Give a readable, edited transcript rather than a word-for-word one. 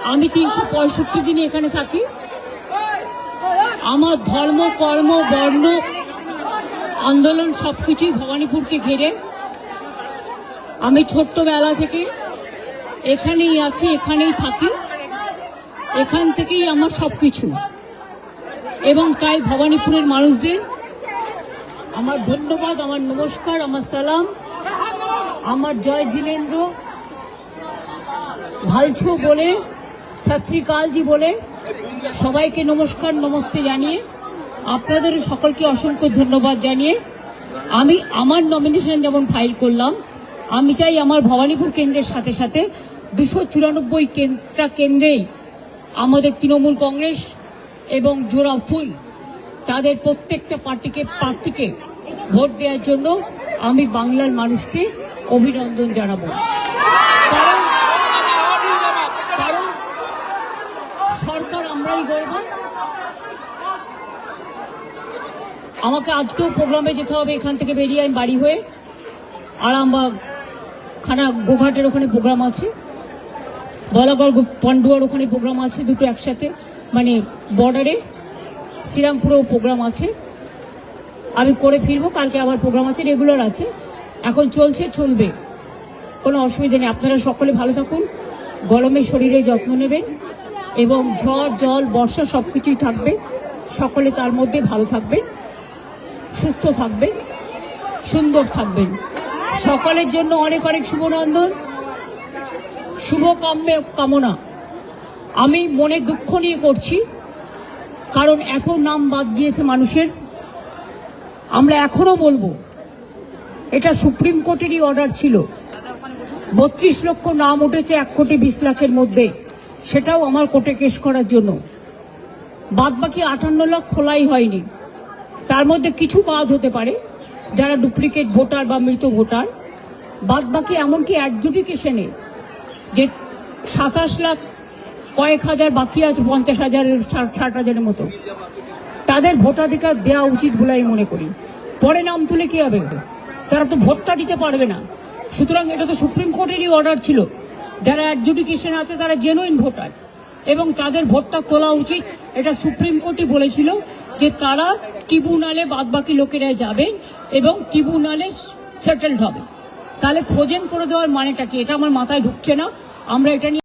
আমি 365 দিন এখানে থাকি। আমার ধর্ম, কর্ম, বর্ণ, আন্দোলন সবকিছুই ভবানীপুরকে ঘিরে। আমি ছোট্টবেলা থেকে এখানেই আছি, এখানেই থাকি, এখান থেকেই আমার সবকিছু। এবং তাই ভবানীপুরের মানুষদের আমার ধন্যবাদ, আমার নমস্কার, আমার সালাম, আমার জয় জিনেন্দ্র ভালছো বলে, সত শ্রী আকালজি বলে সবাইকে নমস্কার নমস্তে জানিয়ে আপনাদের সকলকে অসংখ্য ধন্যবাদ জানিয়ে আমি আমার নমিনেশন যেমন ফাইল করলাম, আমি চাই আমার ভবানীপুর কেন্দ্রের সাথে সাথে 294টা কেন্দ্রেই আমাদের তৃণমূল কংগ্রেস এবং জোড়া ফুল তাদের প্রত্যেকটা প্রার্থীকে ভোট দেওয়ার জন্য আমি বাংলার মানুষকে অভিনন্দন জানাবো। কারণ সরকার আমরাই গড়ব। আমাকে আজকেও প্রোগ্রামে যেতে হবে, এখান থেকে বেরিয়ে আমি বাড়ি হয়ে আরামবাগ গোঘাটের ওখানে প্রোগ্রাম আছে, বলাগড় পান্ডুয়ার ওখানে প্রোগ্রাম আছে, দুটো একসাথে, মানে বর্ডারে শ্রীরামপুরেও প্রোগ্রাম আছে। আমি করে ফিরবো, কালকে আবার প্রোগ্রাম আছে, রেগুলার আছে, এখন চলবে, কোনো অসুবিধা নেই। আপনারা সকলে ভালো থাকুন, গরমে শরীরে যত্ন নেবেন এবং ঝড় জল বর্ষা সব কিছুই থাকবে, সকলে তার মধ্যে ভালো থাকবেন, সুস্থ থাকবেন, সুন্দর থাকবেন। সকলের জন্য অনেক অনেক শুভনন্দন, শুভ কামনা। আমি মনে দুঃখ নিয়ে করছি, কারণ এত নাম বাদ দিয়েছে মানুষের। আমরা এখনো বলবো, এটা সুপ্রিম কোর্টেরই অর্ডার ছিল। 32 লক্ষ নাম উঠেছে 1,20,00,000-এর মধ্যে, সেটাও আমার কোর্টে কেস করার জন্য। বাদ বাকি 58 লাখ খোলাই হয়নি, তার মধ্যে কিছু বাদ হতে পারে যারা ডুপ্লিকেট ভোটার বা মৃত ভোটার। বাদ বাকি এমনকি অ্যাডজুডিকেশনে যে 27 লাখ কয়েক হাজার বাকি আছে, 50,000 60,000-এর মতো, তাদের ভোটাধিকার দেওয়া উচিত বলে আমি মনে করি। পরে নাম তুলে কি হবে? তারা তো ভোটটা দিতে পারবে না। সুতরাং এটা তো সুপ্রিম কোর্টেরই অর্ডার ছিল, যারা অ্যাডজুডিকেশন আছে তারা জেনুইন ভোটার এবং তাদের ভোটটা তোলা উচিত। এটা সুপ্রিম কোর্টই বলেছিল যে তারা ট্রিব্যুনালে বাদবাকি লোকেরা যাবেন এবং ট্রিব্যুনালে সেটেলড হবে। তাহলে ফ্রোজেন করে দেওয়ার মানেটা কি? এটা আমার মাথায় ঢুকছে না। আমরা এটা নিয়ে